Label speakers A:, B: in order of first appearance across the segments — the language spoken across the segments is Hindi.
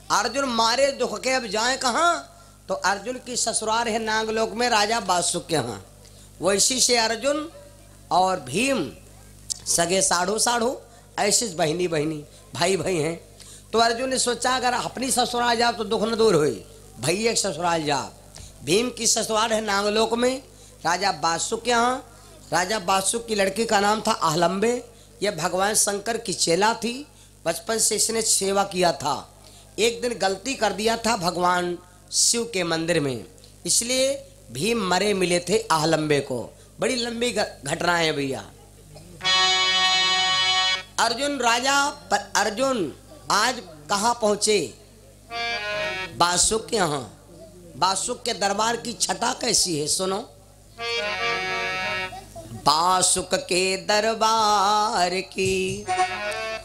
A: अर्जुन मारे दुख के अब जाए कहाँ, तो अर्जुन की ससुराल है नागलोक में राजा बासुक के यहाँ। वैसी से अर्जुन और भीम सगे साढ़ू साढ़ू, ऐसे बहनी बहनी भाई भाई हैं। तो अर्जुन ने सोचा अगर अपनी ससुराल जाओ तो दुख न दूर हुई, भाई एक ससुराल जाओ। भीम की ससुराल है नागलोक में राजा बासुक के यहाँ। राजा बासुक की लड़की का नाम था आहलंबे। यह भगवान शंकर की चेला थी, बचपन से इसने सेवा किया था। एक दिन गलती कर दिया था भगवान शिव के मंदिर में, इसलिए भीम मरे मिले थे आहलंबे को। बड़ी लंबी घटना है भैया। अर्जुन आज कहाँ पहुंचे, बासुक के यहाँ। बासुक के दरबार की छटा कैसी है सुनो। बासुक के दरबार की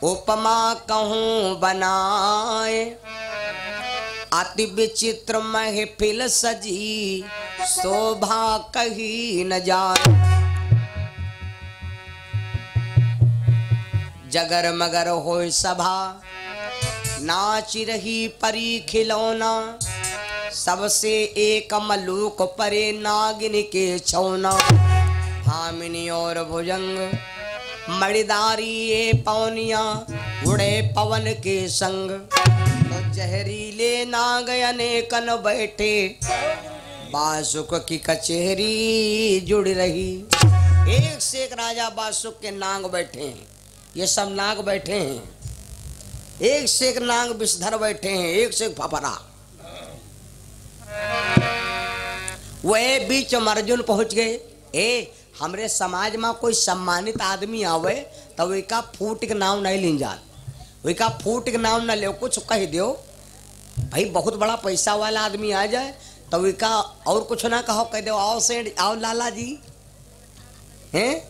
A: उपमा कहूँ बनाए, अति विचित्र महफिल सजी शोभा कही न जाए। जगर मगर होय सभा नाच रही परी खिलौना, सबसे एक मलूक परे नागिन के छौना। भामिनी और भुजंग मणिदारी ये पौनिया, उड़े पवन के संग। तो जहरीले नाग अनेकन बैठे, बासुक की कचहरी जुड़ रही। एक से एक राजा बासुक के नाग बैठे हैं, ये सब नाग बैठे हैं। एक से एक नाग विषधर बैठे हैं, एक से एक फफरा। वह बीच में अर्जुन पहुंच गए। हमरे समाज में कोई सम्मानित आदमी आवे तो वे का फूट के नाम नहीं लीन जात, वे का फूट के नाम न ले, कुछ कह दियो भाई। बहुत बड़ा पैसा वाला आदमी आ जाए तो वे का और कुछ ना कहो, कह दो आओ सेठ, आओ लाला जी हैं।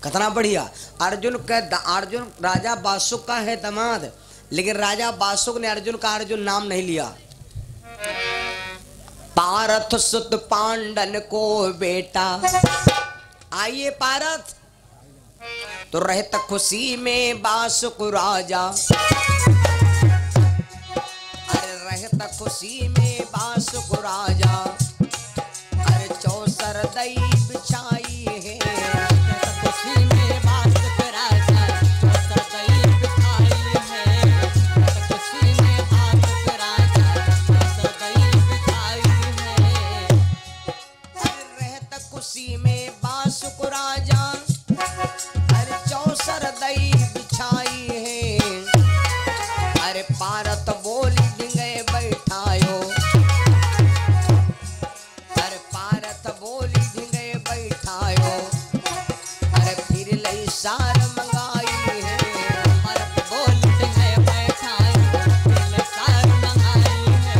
A: कितना बढ़िया। अर्जुन राजा बासुक का है दामाद, लेकिन राजा बासुक ने अर्जुन नाम नहीं लिया। पारथ सुत पांडन को बेटा, आइए पारथ। तो रहता खुशी में बासुक राजा, अरे रहता खुशी में बासुक राजा। अरे चौसर दई बिछाई है, खुशी में बासुक राजा। चौसर दई बिछाई है, खुशी में बासुक राजा। चौसर दई बिछाई है, अरे रहता खुशी में बासुक राजा। अरे चौसर दई बिछाई है, अरे पारत बोली डिंगे बैठायो। अरे पारत बोली डिंगे बैठायो, अरे फिर लई सार मंगाई है। पारत बोली डिंगे बैठायो, फिर लई सार मंगाई है।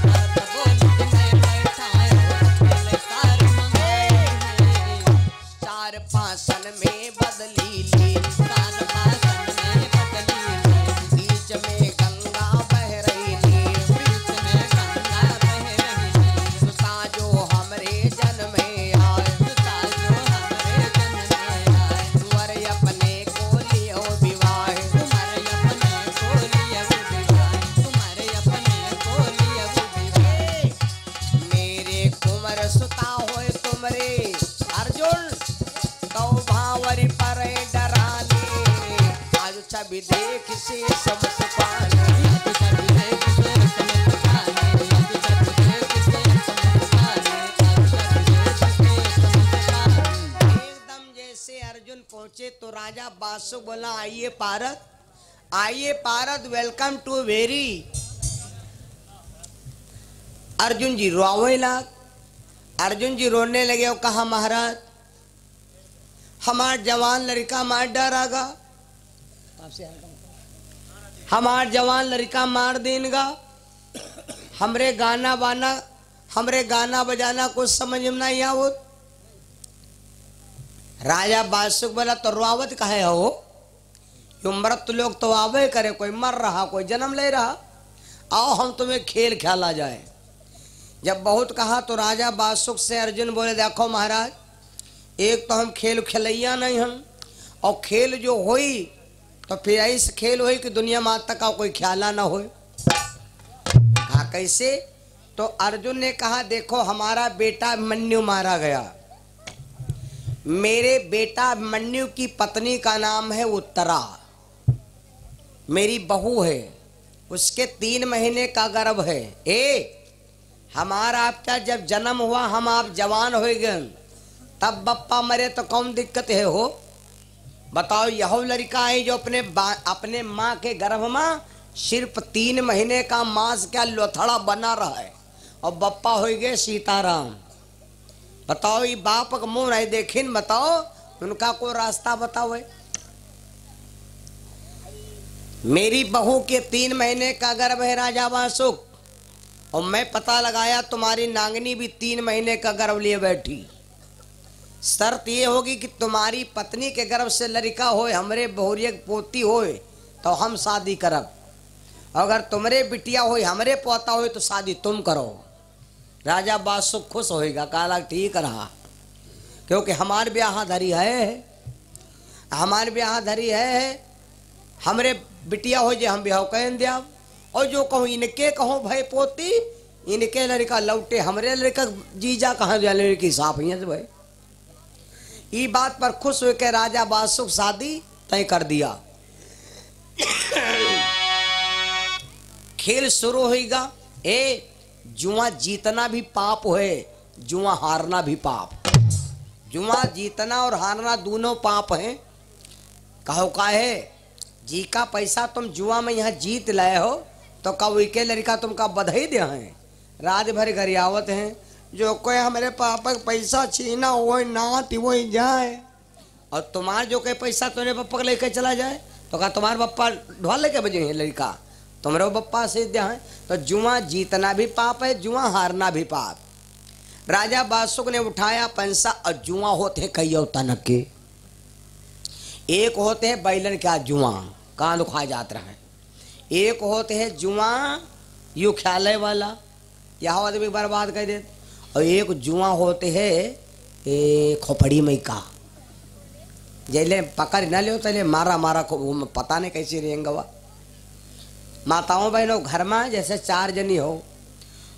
A: पारत बोली डिंगे बैठायो, फिर लई सार मंगाई है। चार पासन में बदली ली, चार पासन में बदली ली। बीच में गंगा बह रही थी, बीच में गंगा बह रही थी। सुता जो हमरे जन में आए, सुता जो हमरे जन में आए। तुअर अपने को लियो विवाह, तुम्हारे अपने को लियो विवाह, तुम्हारे अपने को लियो विवाह। मेरे कुंवर सुता होए तुमरे अर्जुन, तो भावरी पर डराले। आज छवि देख से सब सुपाले, आज छवि देख से सब सुपाले, आज छवि देख से सब सुपाले, आज छवि देख से सब सुपाले। एकदम जैसे अर्जुन पहुंचे तो राजा बासुक बोला, आइए पारत, आइए पारत, वेलकम टू वेरी। अर्जुन जी रोवे लग, अर्जुन जी रोने लगे और कहा महाराज हमार जवान लड़का मार डरागा, हमार जवान लड़का मार देगा। हमरे गाना बजाना कुछ समझ में नहीं आवत। राजा बासुक बोला तो रुआवत कहे हो, यो मृत लोग तो आवे करे, कोई मर रहा कोई जन्म ले रहा, आओ हम तुम्हें खेल खेला जाए। जब बहुत कहा तो राजा बासुक से अर्जुन बोले, देखो महाराज एक तो हम खेल खिलैया नहीं हम, और खेल जो होई तो फिर ऐसे खेल होई कि दुनिया में आज तक का कोई ख्याल ना हो। कैसे? तो अर्जुन ने कहा देखो हमारा बेटा मन्यु मारा गया, मेरे बेटा मन्यु की पत्नी का नाम है उत्तरा, मेरी बहू है, उसके 3 महीने का गर्भ है। हमारा आपका जब जन्म हुआ हम आप जवान हो गए, तब बप्पा मरे तो कौन दिक्कत है हो? बताओ यह लड़का है जो अपने माँ के गर्भ में सिर्फ 3 महीने का मांस क्या लोथड़ा बना रहा है, और बप्पा हो गए सीताराम। बताओ ये बाप का मुंह नहीं देखिन, बताओ उनका कोई रास्ता बताओ है? मेरी बहू के 3 महीने का गर्भ है राजा वासुक, और मैं पता लगाया तुम्हारी नांगनी भी 3 महीने का गर्भ लिए बैठी। शर्त ये होगी कि तुम्हारी पत्नी के गर्भ से लड़का होए, हमरे बहुरिया पोती होए तो हम शादी करब, अगर तुम्हारे बिटिया होए हमरे पोता होए तो शादी तुम करो। राजा वासुक खुश होएगा, कहा ठीक रहा, क्योंकि हमारे ब्याह धरी है, हमारे ब्याह धरी है, हमरे बिटिया हो जे हम ब्याह कह दिया, और जो कहूँ इनके कहो भाई पोती, इनके लड़का लौटे, हमरे लड़का जीजा कहाँ दिया लड़की साफ ही है भाई। ये बात पर खुश होकर राजा वासुक शादी तय कर दिया। खेल शुरू होगा। जुआ जीतना भी पाप है, जुआ हारना भी पाप। जुआ जीतना और हारना दोनों पाप हैं। कहो का है जी का पैसा तुम जुआ में यहाँ जीत लाए हो तो कब के लड़का तुमका बधाई दे हैं, रात भर गरियावत हैं, जो कोई हमारे पापा का पैसा छीना वो नात वो जाए, और तुम्हारा जो कोई पैसा तुम्हारे पप्पा लेके चला जाए तो कहा तुम्हारे पप्पा ढोल लेके बजे हैं लड़का, तुम्हारे पप्पा से दिया है। तो जुआ जीतना भी पाप है, जुआ हारना भी पाप। राजा वासुक ने उठाया पंसा, और जुआ होते हैं कई तनक के, एक होते हैं बैलन क्या जुआ कान दुखाए जात रहा है, एक होते हैं जुआ यू ख्यालय वाला यह आदमी बर्बाद कर देते, और एक जुआ होते हैं खोपड़ी में का जैले पकड़ न ले तले मारा मारा को पता नहीं कैसे रहेंगे। माताओं बहनों घर में जैसे 4 जनी हो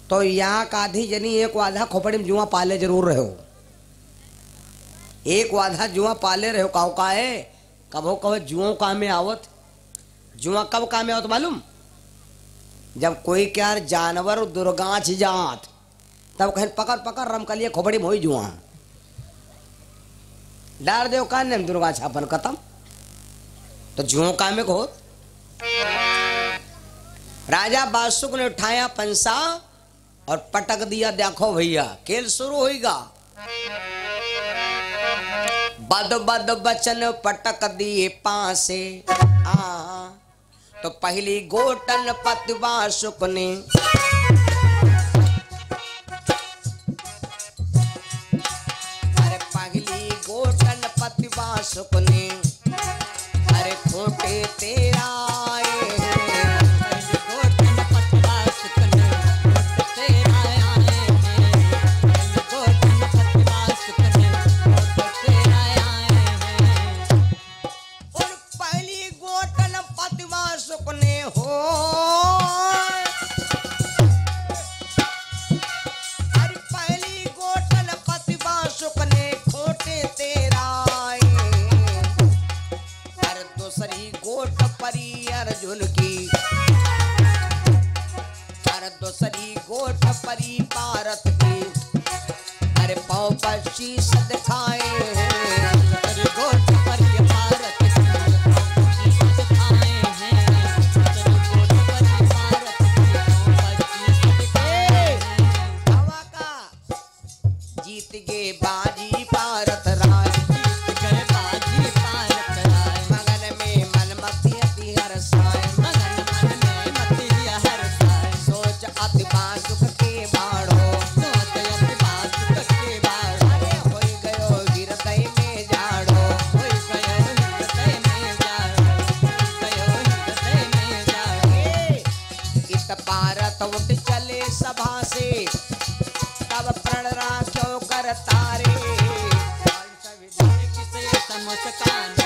A: तो यहाँ का आधी जनी एक आधा खोपड़ी में जुआ पाले जरूर रहो, एक आधा जुआ पाले रहो। कहो का है कबो कहो जुओं काम में आवत, जुआ कब काम में आवत मालूम? जब कोई क्या जानवर दुर्गाछ जात तब कहें पकड़ पकड़ रमकलिए खोपड़ी में हो जुआ डार देव कान ने दुर्गा छापन खत्म, तो जुओं काम में को। राजा वासुक ने उठाया पंसा और पटक दिया। देखो भैया खेल शुरू होगा। बद बद बचन पटक दिए पासे, तो पहली गोटन पति वासुक ने, अरे पहली गोटन पति वासुक ने, अरे खोटे तेरा अर्जुन की, अरे दूसरी गोट परी भारत की, अरे पाँव पर शीश दिखाए हैं, गोट परी भारत की, शीश दिखाए हैं, गोट परी भारत की, शीश दिखाए। हवा का जीत गए बाजी भारत राज, जीत गए बाजी भारत राज, मगन में मन मती हर साय, मगन मन में मती हर साय, सोच अति वासुक के बाड़ो, सोच अति वासुक के बाड़ो, अरे होई गयो हृदय में जाड़ो, होई गयो हृदय में जाड़ो, गयो हृदय में जाड़ो। इत भारत उठ चले सभा से, तब प्रण राख्यो कर तारे, किसे समझकाने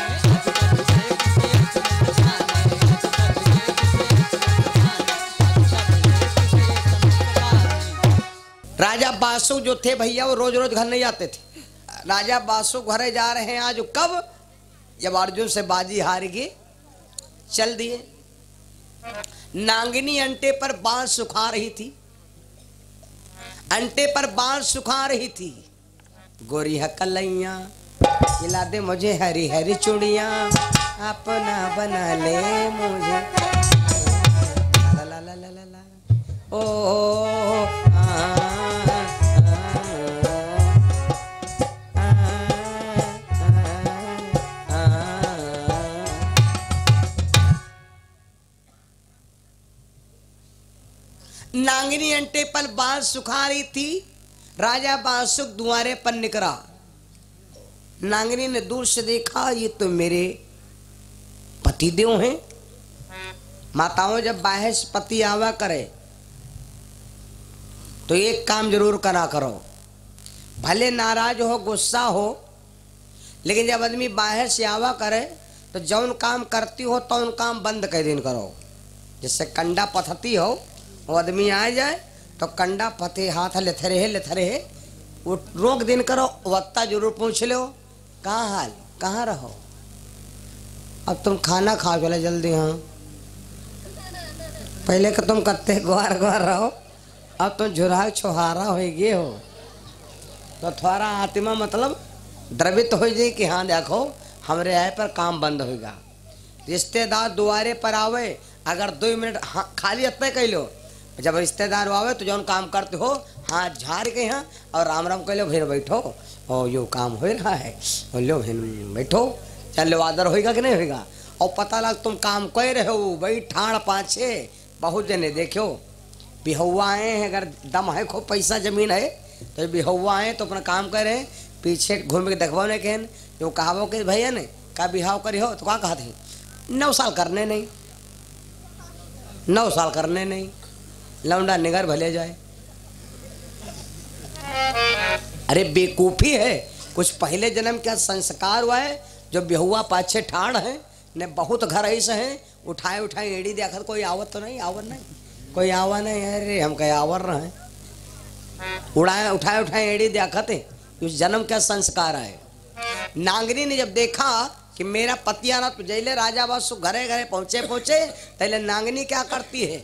A: राजा बासु जो थे भैया वो रोज रोज घर नहीं आते थे। राजा बासु घरे जा रहे हैं आज, कब? जब अर्जुन से बाजी हार गए, चल दिए। नांगिनी अंटे पर बांस सुखा रही थी, अंटे पर बांस सुखा रही थी। गोरी हकलैया खिला दे मुझे हरी हरी चूड़ियां, अपना बना ले मुझे। ला ला ला ला ला ला। ओ नांगिनी अंटे पर बांस सुखा रही थी। राजा बांसुक दुआरे पर निकला। नांगिनी ने दूर से देखा, ये तो मेरे पतिदेव हैं। माताओं जब बाहर से पति आवा करे तो एक काम जरूर करा करो, भले नाराज हो गुस्सा हो, लेकिन जब आदमी बाहर से आवा करे तो जौन काम करती हो तो उन काम बंद कर दिन करो। जिससे कंडा पथती हो वो आदमी आ जाए तो कंडा पते हाथ लेथरे वो रोक दिन करो, वत्ता जरूर पूछ लो कहाँ हाल, कहाँ रहो, अब तुम खाना खा चले जल्दी। हाँ पहले कि तुम कत्ते ग्वार ग्वार रहो, अब तुम झुरा छोहारा हो गए हो, तो थोड़ा आत्मा मतलब द्रवित हो जाए कि हाँ देखो हमरे आए पर काम बंद होगा। रिश्तेदार दुआरे पर आवे, अगर 2 मिनट खाली अत्ते कह लो, जब रिश्तेदार आवे तो जौन काम करते हो हाथ झाड़ के यहाँ और राम राम कह लो, फिर बैठो और यो काम हो रहा है, लो बैठो, चलो आदर होएगा कि नहीं होएगा। और पता लग तुम काम कर रहे हो, भाई ठाड़ पाछे बहुत जने देखो बिहुआ आए हैं, अगर दम है खूब पैसा जमीन है तो बिहुआ आए तो अपना काम करे, पीछे घूम के देखवाओ ने कहन जो कहावो कि भैया ने का बिहाव करी हो तो क्या कहते 9 साल करने नहीं, 9 साल करने नहीं, लौंडा निगर भले जाए। अरे बेकूफी है, कुछ पहले जन्म का संस्कार हुआ है जो बेहुआ पाछे ठाड़ है ने बहुत घर ऐसे हैं, उठाए एड़ी देखा कोई आवत तो नहीं, आवर नहीं कोई आवा नहीं, अरे हम कहीं आवर रहे उठाए एड़ी देखते, उस जन्म का संस्कार है। नांगनी ने जब देखा कि मेरा पति आना तो जैले राजा बासु घरे घरे पहुंचे तैले नांगनी क्या करती है,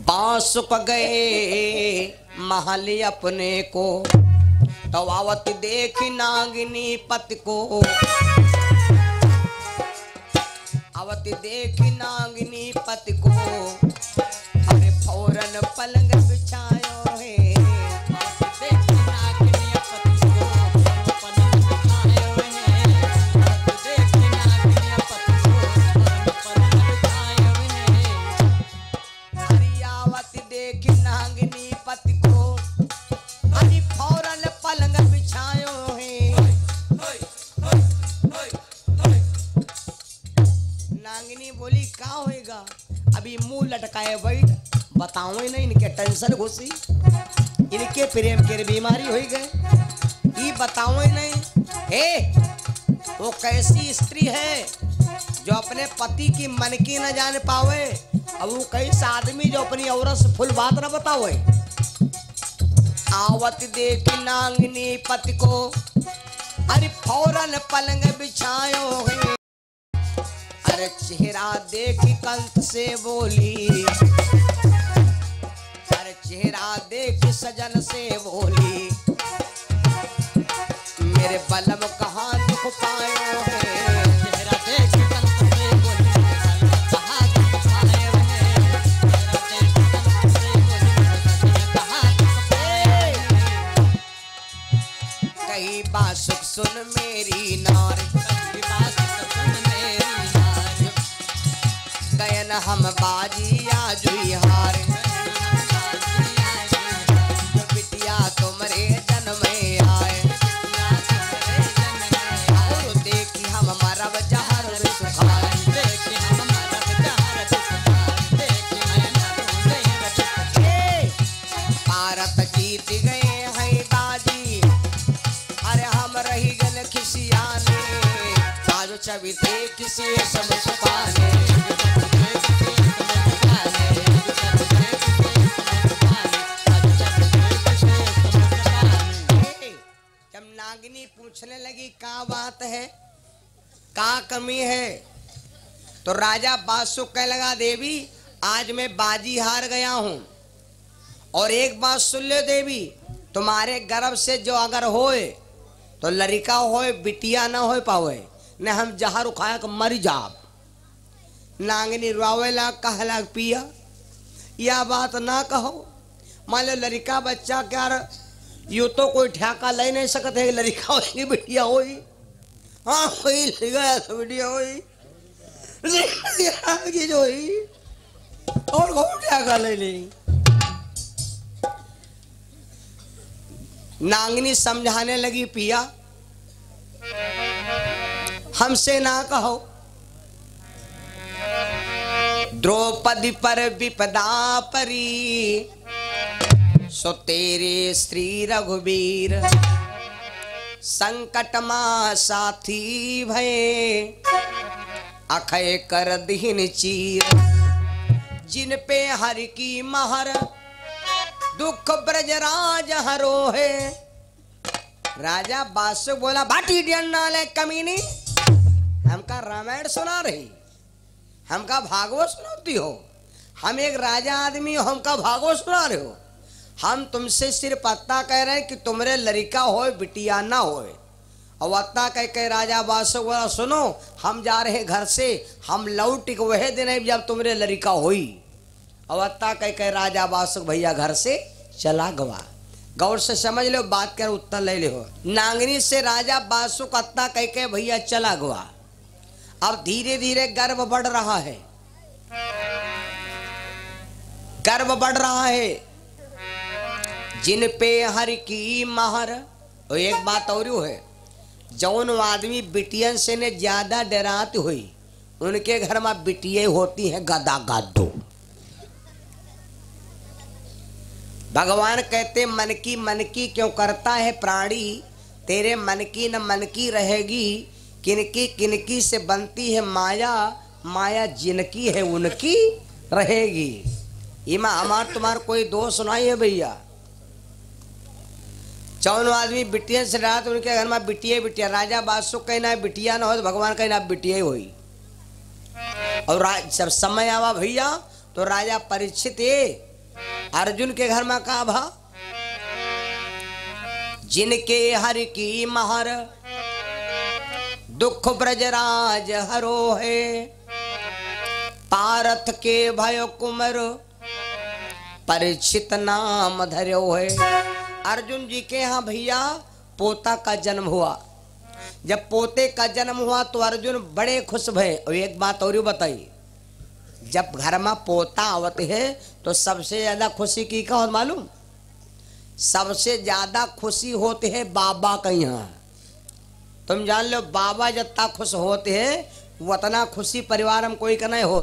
A: बासुक गए महली अपने को, तो आवत देखी नांगिनी पति को, आवत देखी नांगिनी पति को, अरे फौरन पलंग बिछायो है, देखी नांगिनी पति को, पलंग बिछायो है, देखी नांगिनी पति को, पलंग बिछायो है, अरे आवत देखी नांगिनी पति को, अरे फौरन पलंग बिछायो है। नांगिनी बोली क्या होएगा, अभी मुंह लटकाए बैठ, बताओ ही नहीं, इनके टेंशन घुसी, इनके प्रेम के बीमारी हो गए, ये बताओ ही नहीं। वो कैसी स्त्री है जो अपने पति की मन की न जान पावे, अब वो कैसा आदमी जो अपनी औरत से फुल बात न बतावे। आवत देखी नांगिनी पति को, अरे फौरन पलंग बिछायो है, अरे चेहरा देखी कंठ से बोली, अरे चेहरा देखी सजन से बोली, मेरे बलम कहाँ दुख पायो है, चेहरा देखी कंठ से बोली, कहाँ दुख पायो है, चेहरा देखी कंठ से बोली, कहाँ दुख पायो है। कहीं बासुक सुन मेरी नारी, कहीं बासुक सुन मेरी नारी, गयन हम बाजी आज हार, बिटिया तुमरे जन्म में आए, और देखी हम मरब जहर सुखाए, देखी हम मरब जहर सुखाए, देखी भारत जीत गए हैं बाजी, अरे हम रही गल खिसियाने, आज छवि थे किसी सब छुपाने। का कमी है? तो राजा बादशाह कह लगा, देवी आज मैं बाजी हार गया हूं, और एक बात सुन ले देवी, तुम्हारे गर्भ से जो अगर होए तो लड़का होए बिटिया ना हो पावे, न हम जहर उखाया के मर जाब। नांगनी रोवेला कहला पिया यह बात ना कहो, मान लो लड़का बच्चा क्या यू तो कोई ठेका ले नहीं सकते है, लड़का होगी बिटिया होई, हाँ होई लड़का तो बिटिया होई जो हुई और कौन ठेका ले ली। नांगनी समझाने लगी, पिया हमसे ना कहो, द्रौपदी पर विपदा परी, सो तेरे श्री रघुवीर, संकट मा साथी भये, अखय कर दीन चीर, जिन पे हर की महर, दुख ब्रजराज हरो है। राजा बादशाह बोला, बाटी डियन्नाले कमीनी, हमका रामायण सुना रही, हमका भागवत सुनाती हो, हम एक राजा आदमी हो, हमका भागवत सुना रहे हो। हम तुमसे सिर्फ पत्ता कह रहे हैं कि तुम्हारे लड़का होए बिटिया ना होए। और वत्ता कह के राजा बादशाह बोला, सुनो हम जा रहे घर से, हम लौट के वह दिन जब तुम्हारे लड़का होई। अवत्ता कह के राजा बादशाह भैया घर से चला गवा। गौर से समझ लो बात कर, उत्तर ले लो। नांगनी से राजा बादशाह कत्ता कह के भैया चला गवा। अब धीरे धीरे गर्व बढ़ रहा है, गर्व बढ़ रहा है, जिन पे हर की महर। और एक बात और है, जौन आदमी बिटियन से ने ज्यादा डराती हुई, उनके घर में बिटिया होती हैं गदा गादो। भगवान कहते मन की क्यों करता है प्राणी, तेरे मन की न मन की रहेगी, किनकी से बनती है माया, माया जिनकी है उनकी रहेगी। इमा हमार तुम्हार कोई दोष सुनाई है भैया। चौन आदमी बिटिया से रहा तो उनके घर में बिटिया बिटिया। राजा बादशाह कहना है बिटिया ना हो तो भगवान कहना बिटिया ही हुई। और जब समय आवा भैया तो राजा परीक्षित अर्जुन के घर में कहा भा, जिनके हर की महर, दुख ब्रजराज हरो है, पारथ के भय कुमर, परीक्षित नाम धरो है। अर्जुन जी के यहाँ भैया पोता का जन्म हुआ। जब पोते का जन्म हुआ तो अर्जुन बड़े खुश भये। और एक बात और बताई, जब घर में पोता आवत है तो सबसे ज्यादा खुशी की का हो मालूम? सबसे ज्यादा खुशी होते है बाबा के यहाँ। तुम जान लो बाबा जितना खुश होते हैं उतना खुशी परिवार में कोई का नहीं हो।